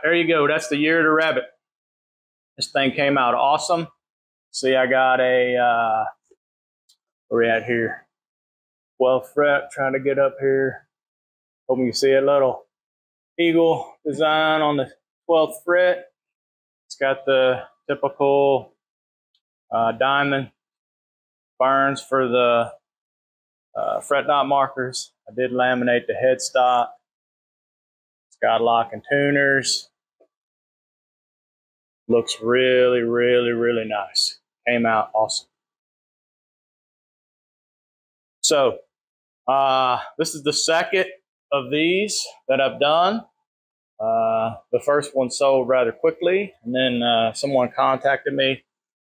there you go. That's the year of the rabbit. This thing came out awesome. See, I got a, where we at here? 12th fret, trying to get up here. Hope you can see a little eagle design on the 12th fret. It's got the typical diamond burns for the fret dot markers. I did laminate the headstock. It's got lock and tuners. Looks really, really, really nice. Came out awesome. So this is the second of these that I've done. The first one sold rather quickly, and then someone contacted me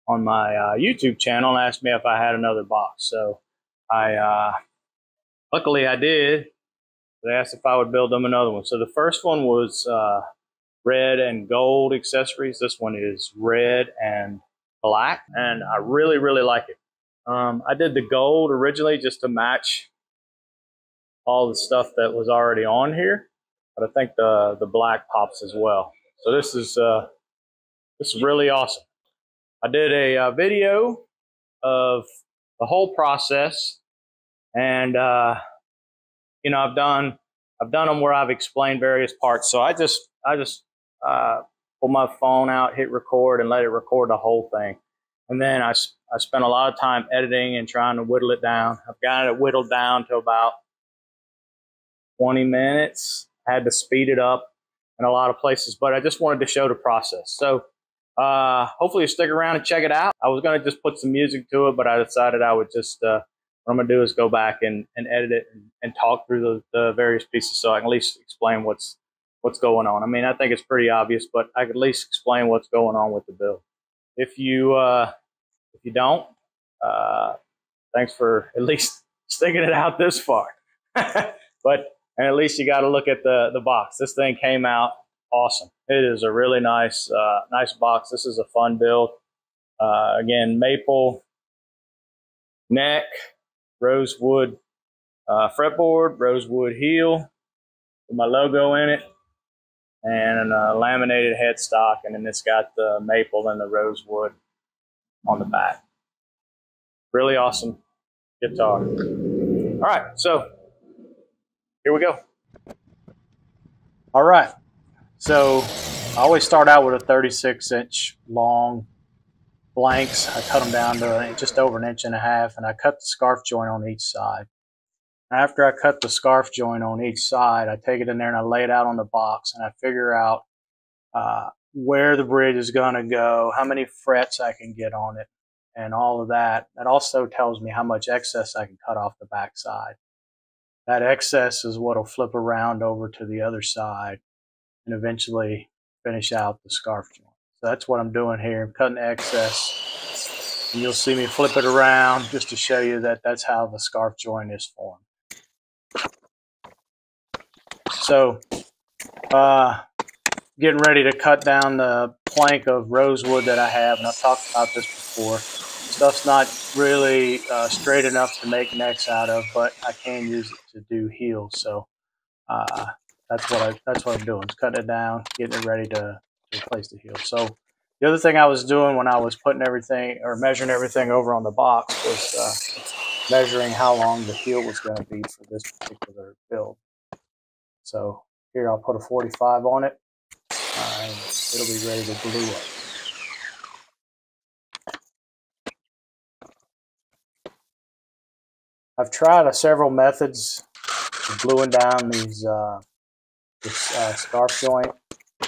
on my YouTube channel and asked me if I had another box. So luckily I did. They asked if I would build them another one. So the first one was red and gold accessories. This one is red and black, and I really, really like it. I did the gold originally just to match all the stuff that was already on here, but I think the black pops as well. So this is really awesome. I did a video of the whole process, and you know, I've done them where I've explained various parts. So I just pull my phone out, hit record, and let it record the whole thing. And then I spent a lot of time editing and trying to whittle it down. I've got it whittled down to about 20 minutes. I had to speed it up in a lot of places, but I just wanted to show the process. So hopefully you stick around and check it out. I was going to just put some music to it, but I decided I would just, what I'm going to do is go back and edit it and talk through the various pieces so I can at least explain what's going on. I mean, I think it's pretty obvious, but I could at least explain what's going on with the build. If you don't, thanks for at least sticking it out this far. And at least you got to look at the box. This thing came out awesome. It is a really nice nice box. This is a fun build. Again, maple neck, rosewood fretboard, rosewood heel with my logo in it, and a laminated headstock, and then it's got the maple and the rosewood on the back. Really awesome guitar. All right, so here we go. All right, so I always start out with a 36-inch long blanks. I cut them down to just over 1.5 inches, and I cut the scarf joint on each side. After I cut the scarf joint on each side, I take it in there and I lay it out on the box, and I figure out where the bridge is going to go, how many frets I can get on it, and all of that. That also tells me how much excess I can cut off the back side. That excess is what will flip around over to the other side and eventually finish out the scarf joint. So that's what I'm doing here. I'm cutting the excess, and you'll see me flip it around just to show you that that's how the scarf joint is formed. So getting ready to cut down the plank of rosewood that I have, and I've talked about this before. Stuff's not really straight enough to make necks out of, but I can use it to do heels. So that's what I'm doing. Is cutting it down, getting it ready to replace the heel. So the other thing I was doing when I was putting everything or measuring everything over on the box was measuring how long the heel was going to be for this particular build. So here I'll put a 45 on it, and it'll be ready to glue up. I've tried several methods of gluing down this scarf joint,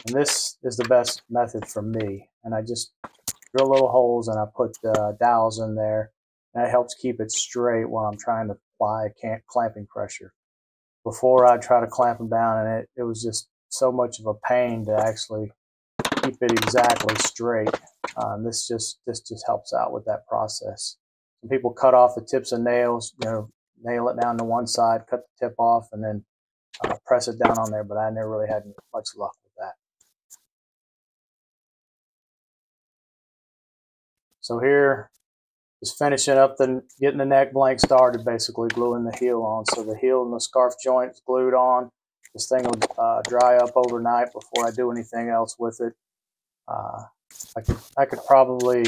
and this is the best method for me. And I just drill little holes and I put dowels in there, and that helps keep it straight while I'm trying to apply clamping pressure. Before I try to clamp them down, and it was just so much of a pain to actually keep it exactly straight. This just helps out with that process. Some people cut off the tips of nails, nail it down to one side, cut the tip off, and then press it down on there, but I never really had much luck with that. So here, just finishing up getting the neck blank started, basically gluing the heel on. So the heel and the scarf joint is glued on. This thing will dry up overnight before I do anything else with it. I could probably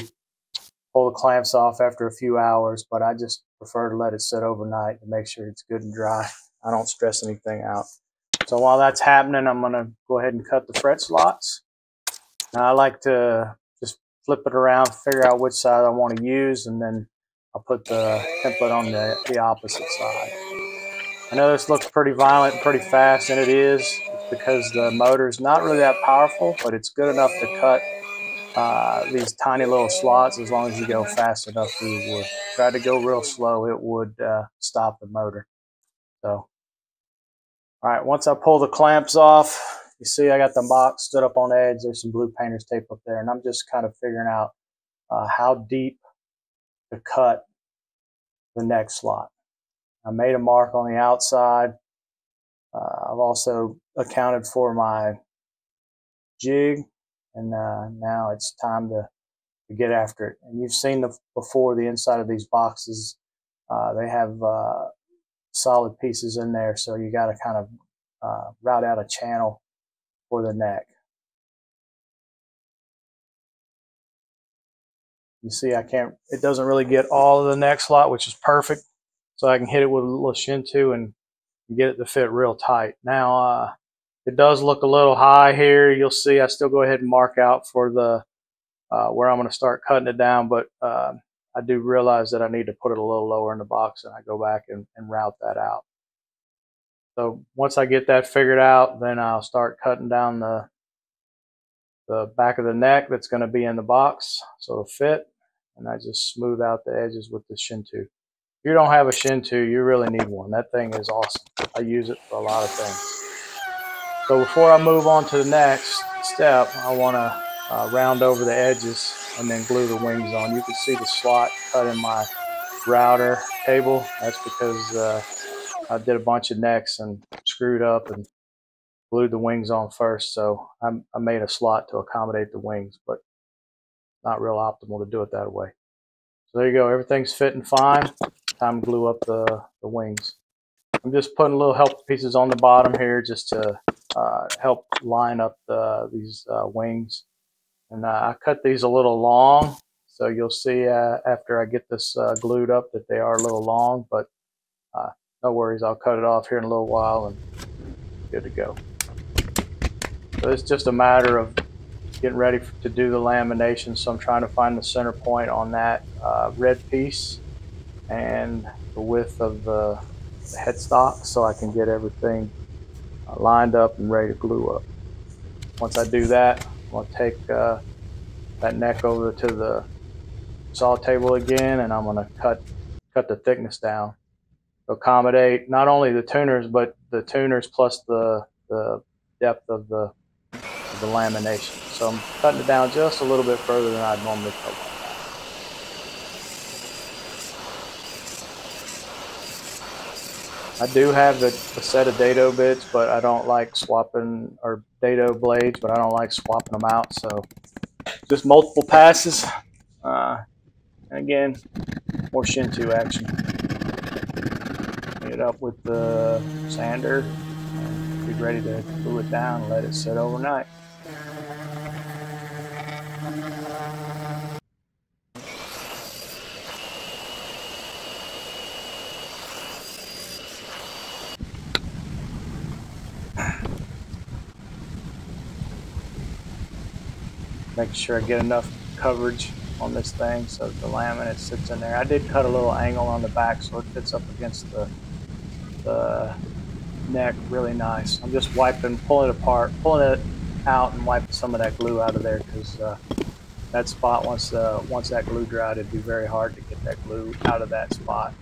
pull the clamps off after a few hours, but I just prefer to let it sit overnight to make sure it's good and dry. I don't stress anything out. So while that's happening, I'm going to go ahead and cut the fret slots. Now I like to just flip it around, figure out which side I want to use, and then I'll put the template on the opposite side. I know this looks pretty violent and pretty fast, and it is. It's because the motor's not really that powerful, but it's good enough to cut these tiny little slots as long as you go fast enough through the wood. Try to go real slow, it would stop the motor. So, all right, once I pull the clamps off, you see I got the box stood up on the edge. There's some blue painter's tape up there, and I'm just kind of figuring out how deep to cut the neck slot. I made a mark on the outside. I've also accounted for my jig, and now it's time to get after it. And you've seen before the inside of these boxes. They have solid pieces in there, so you got to kind of route out a channel for the neck. You see it doesn't really get all of the neck slot, which is perfect. So I can hit it with a little shin-to and get it to fit real tight. Now, it does look a little high here. You'll see I still go ahead and mark out for the where I'm going to start cutting it down, but I do realize that I need to put it a little lower in the box, and I go back and route that out. So once I get that figured out, then I'll start cutting down the back of the neck that's going to be in the box so it'll fit, and I just smooth out the edges with the shin-to. If you don't have a shin-to, you really need one. That thing is awesome. I use it for a lot of things. So before I move on to the next step, I want to round over the edges and then glue the wings on. You can see the slot cut in my router table. That's because I did a bunch of necks and screwed up and glued the wings on first. So I made a slot to accommodate the wings, but not real optimal to do it that way. So there you go. Everything's fitting fine. Time to glue up the wings. I'm just putting little help pieces on the bottom here just to help line up these wings. And I cut these a little long, so you'll see after I get this glued up that they are a little long, but no worries, I'll cut it off here in a little while and good to go. So it's just a matter of getting ready to do the lamination, so I'm trying to find the center point on that red piece and the width of the headstock so I can get everything lined up and ready to glue up. Once I do that, I'm going to take that neck over to the saw table again, and I'm going to cut the thickness down to accommodate not only the tuners, but the tuners plus the depth of the lamination. So I'm cutting it down just a little bit further than I'd normally cut. I do have a set of dado bits, but I don't like swapping, or dado blades, but I don't like swapping them out. So just multiple passes. And again, more shin-to action. Clean it up with the sander and be ready to glue it down and let it sit overnight. Making sure I get enough coverage on this thing so the laminate sits in there. I did cut a little angle on the back so it fits up against the neck really nice. I'm just pulling it out and wiping some of that glue out of there, because that spot, once that glue dried, it'd be very hard to get that glue out of that spot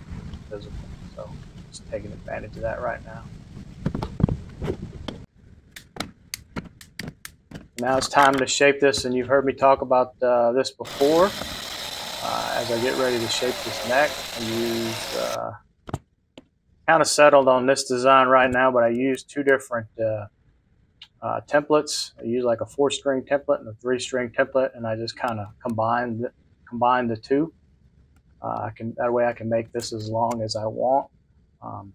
visible. So just taking advantage of that right now. Now it's time to shape this, and you've heard me talk about this before. As I get ready to shape this neck, I use kind of settled on this design right now, but I use two different templates. I use like a 4-string template and a 3-string template, and I just kind of combine the two. That way I can make this as long as I want, and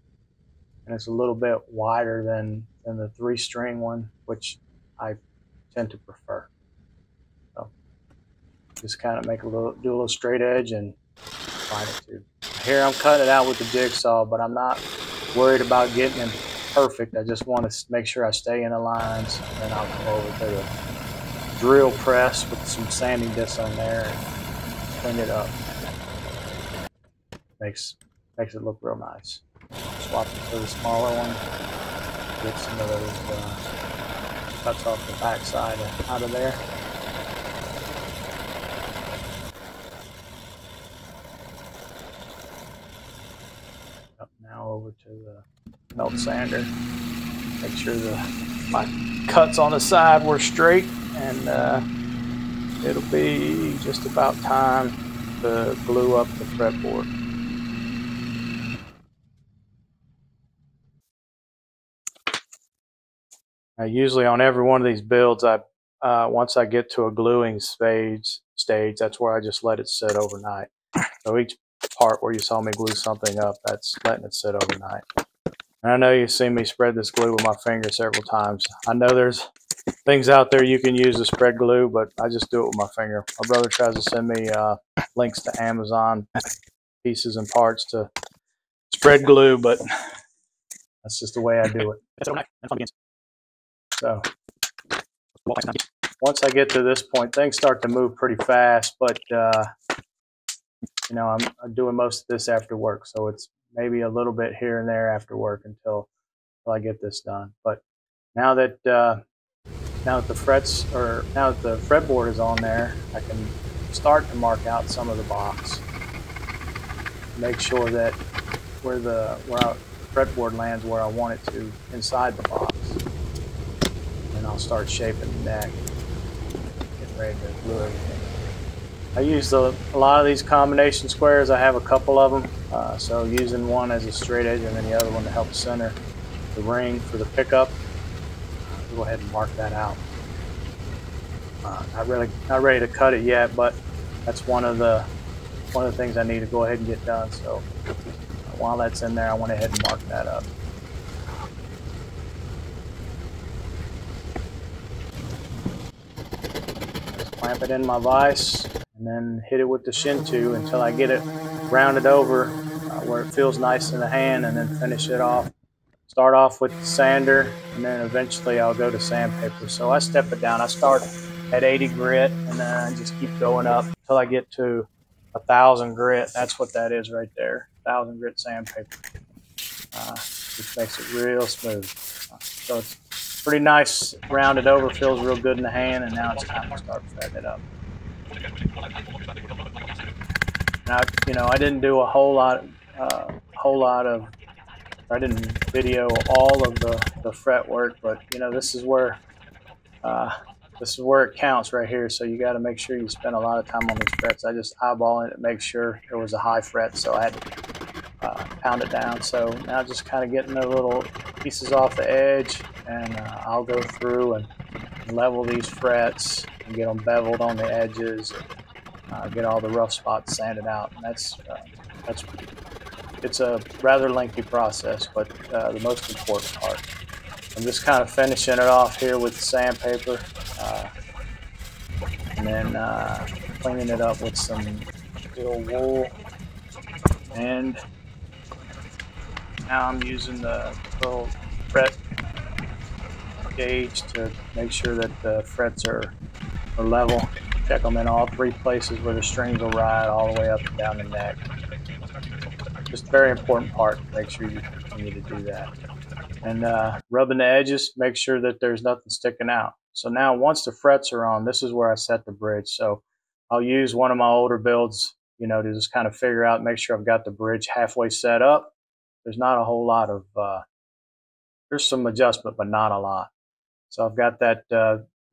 it's a little bit wider than than the 3-string one, which I tend to prefer. So just kind of make do a little straight edge and line it too. Here I'm cutting it out with the jigsaw, but I'm not worried about getting it perfect. I just want to make sure I stay in the lines, and then I'll come over to the drill press with some sanding disc on there and clean it up. Makes it look real nice. Swap it to the smaller one. Get some of those cuts off the back side out of there. Up now over to the melt sander. Make sure my cuts on the side were straight, and it'll be just about time to glue up the fretboard. Now, usually on every one of these builds, once I get to a gluing stage, that's where I just let it sit overnight. So each part where you saw me glue something up, that's letting it sit overnight. And I know you've seen me spread this glue with my finger several times. I know there's things out there you can use to spread glue, but I just do it with my finger. My brother tries to send me links to Amazon pieces and parts to spread glue, but that's just the way I do it. So once I get to this point, things start to move pretty fast, but you know, I'm doing most of this after work, so it's maybe a little bit here and there after work until I get this done. But now that the fretboard is on there, I can start to mark out some of the box. Make sure that where our fretboard lands where I want it to inside the box. And I'll start shaping the neck, getting ready to glue everything. I use a lot of these combination squares. I have a couple of them, so using one as a straight edge and then the other one to help center the ring for the pickup. I'll go ahead and mark that out. Not ready to cut it yet, but that's one of the things I need to go ahead and get done. So while that's in there, I went ahead and mark that up. Clamp it in my vise and then hit it with the Shin-2 until I get it rounded over where it feels nice in the hand, and then finish it off. Start off with the sander, and then eventually I'll go to sandpaper. So I step it down. I start at 80 grit, and then I just keep going up until I get to 1,000 grit. That's what that is right there, 1,000 grit sandpaper, which makes it real smooth. So it's pretty nice, rounded over, feels real good in the hand, and now it's time to start fretting it up. Now, you know, I didn't do a whole lot of, I didn't video all of the fret work, but you know, this is where it counts right here. So you got to make sure you spend a lot of time on these frets. I just eyeballing it to make sure there was a high fret, so I had to pound it down. So now just kind of getting the little pieces off the edge, and I'll go through and level these frets and get them beveled on the edges, and get all the rough spots sanded out. And it's a rather lengthy process, but the most important part. I'm just kind of finishing it off here with sandpaper, and then cleaning it up with some steel wool. And now I'm using the little fret gauge to make sure that the frets are level. Check them in all three places where the strings will ride all the way up and down the neck. Just a very important part. Make sure you continue to do that. And rubbing the edges, make sure that there's nothing sticking out. So now once the frets are on, this is where I set the bridge. So I'll use one of my older builds, you know, to just kind of figure out, make sure I've got the bridge halfway set up. There's not a whole lot of, there's some adjustment, but not a lot. So I've got that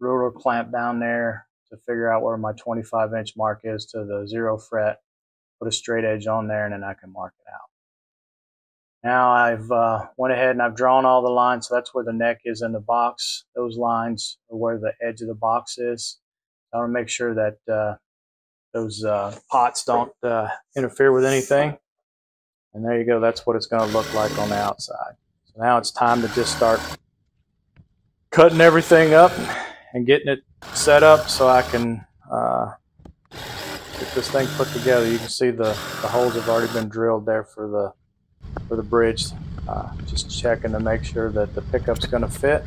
ruler clamp down there to figure out where my 25-inch mark is to the 0 fret. Put a straight edge on there, and then I can mark it out. Now I've went ahead and I've drawn all the lines, so that's where the neck is in the box. Those lines are where the edge of the box is. I want to make sure that those pots don't interfere with anything. And there you go. That's what it's going to look like on the outside. So now it's time to just start cutting everything up and getting it set up so I can get this thing put together. You can see the holes have already been drilled there for the bridge. Just checking to make sure that the pickup's going to fit.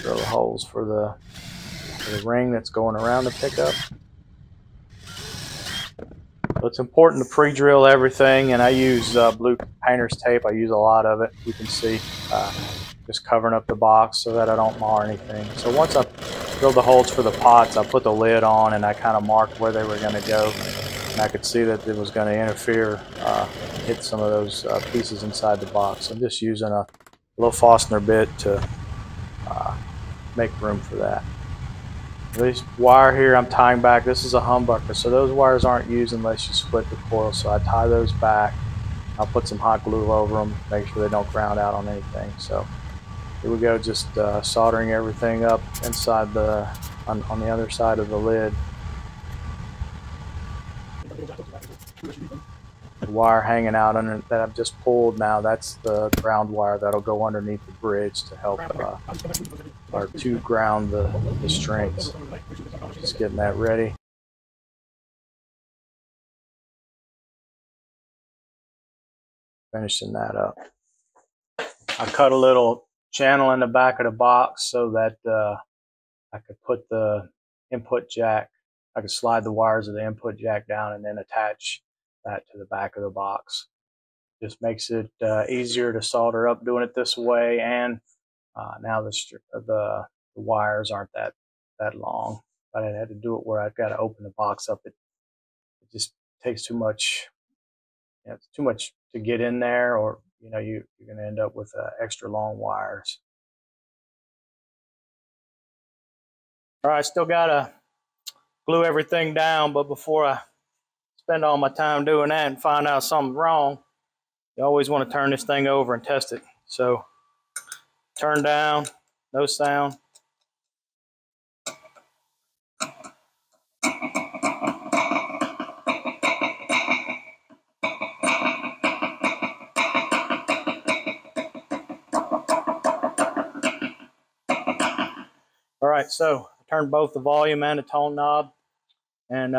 Drill the holes for the ring that's going around the pickup. So it's important to pre-drill everything, and I use blue painter's tape. I use a lot of it. You can see just covering up the box so that I don't mar anything. So once I drilled the holes for the pots, I put the lid on and I kind of marked where they were going to go. And I could see that it was going to interfere, hit some of those pieces inside the box. I'm just using a little Forstner bit to make room for that. This wire here I'm tying back, this is a humbucker, so those wires aren't used unless you split the coil. So I tie those back. I'll put some hot glue over them, make sure they don't ground out on anything. So here we go, just soldering everything up inside on the other side of the lid. The wire hanging out under that I've just pulled now, that's the ground wire that'll go underneath the bridge to help or to ground the strings. Just getting that ready. Finishing that up. I cut a little channel in the back of the box so that I could put the input jack, I could slide the wires of the input jack down and then attach that to the back of the box. Just makes it easier to solder up doing it this way, and now the wires aren't that long. But I had to do it where I've got to open the box up. It just takes too much. It's too much to get in there, or you're going to end up with extra long wires. All right, still got to glue everything down, but before I spend all my time doing that and find out something's wrong, you always want to turn this thing over and test it. So turn down, no sound. All right, so I turned both the volume and the tone knob. And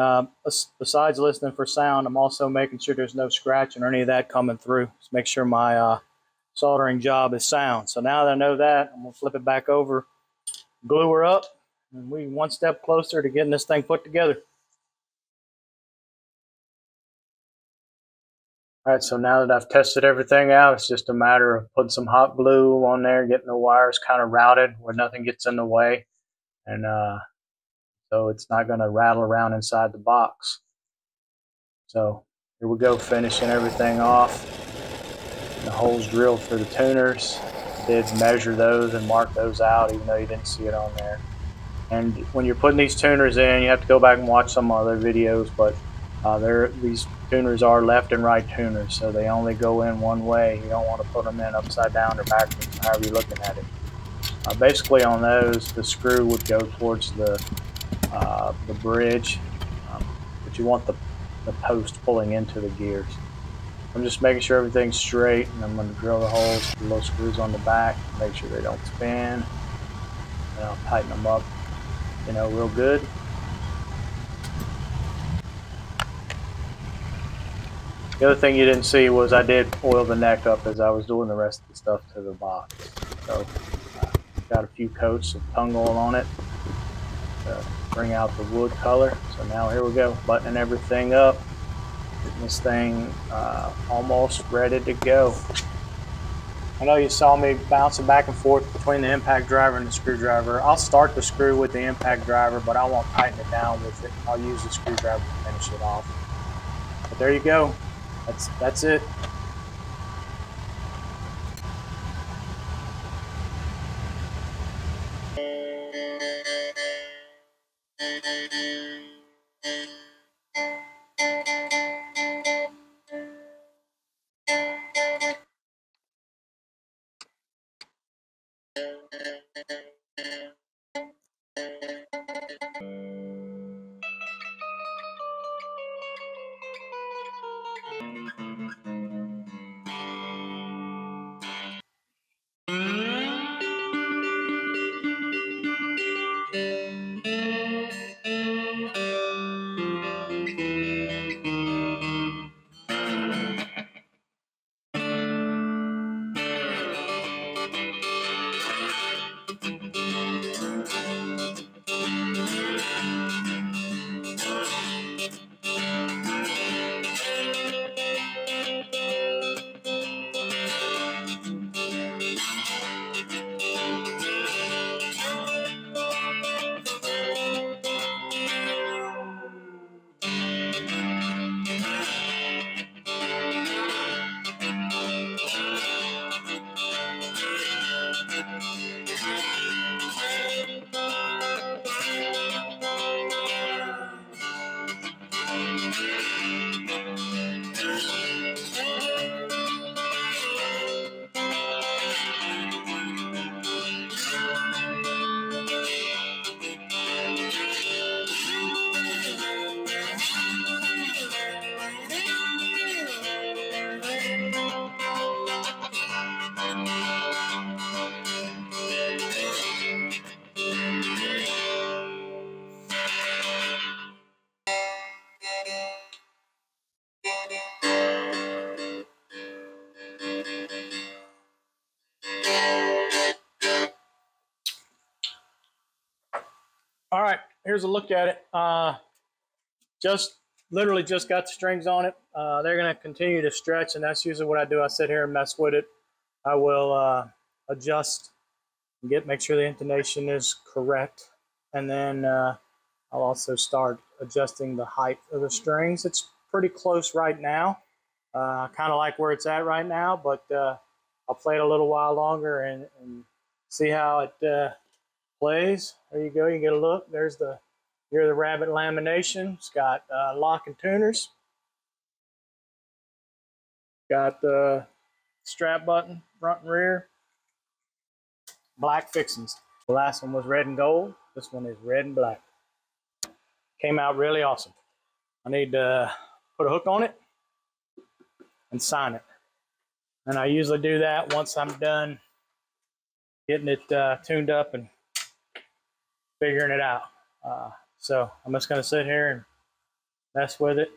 besides listening for sound, I'm also making sure there's no scratching or any of that coming through. Just make sure my soldering job is sound. So now that I know that, I'm going to flip it back over, glue her up, and we're one step closer to getting this thing put together. All right, so now that I've tested everything out, it's just a matter of putting some hot glue on there, getting the wires kind of routed where nothing gets in the way. And so it's not going to rattle around inside the box. So here we go, finishing everything off. The holes drilled for the tuners. I did measure those and mark those out, even though you didn't see it on there. And when you're putting these tuners in, you have to go back and watch some other videos, but these tuners are left and right tuners, so they only go in one way. You don't want to put them in upside down or backwards, however you're looking at it. Basically on those, the screw would go towards the bridge, but you want the post pulling into the gears. I'm just making sure everything's straight, and I'm going to drill the holes, the little screws on the back, make sure they don't spin, and I'll tighten them up, real good. The other thing you didn't see was I did oil the neck up as I was doing the rest of the stuff to the box. So got a few coats of tung oil on it to bring out the wood color. So now here we go, buttoning everything up, getting this thing almost ready to go. I know you saw me bouncing back and forth between the impact driver and the screwdriver. I'll start the screw with the impact driver, but I won't tighten it down with it. I'll use the screwdriver to finish it off. But there you go. That's it. All right, here's a look at it. Literally just got the strings on it. They're going to continue to stretch, and that's usually what I do. I sit here and mess with it. I will adjust and make sure the intonation is correct, and then I'll also start adjusting the height of the strings. It's pretty close right now. Kind of like where it's at right now, but I'll play it a little while longer and see how it plays. There you go. You get a look. There's the Rabbit lamination. It's got lock and tuners. Got the strap button, front and rear. Black fixings. The last one was red and gold. This one is red and black. Came out really awesome. I need to put a hook on it and sign it. And I usually do that once I'm done getting it tuned up and figuring it out. So I'm just going to sit here and mess with it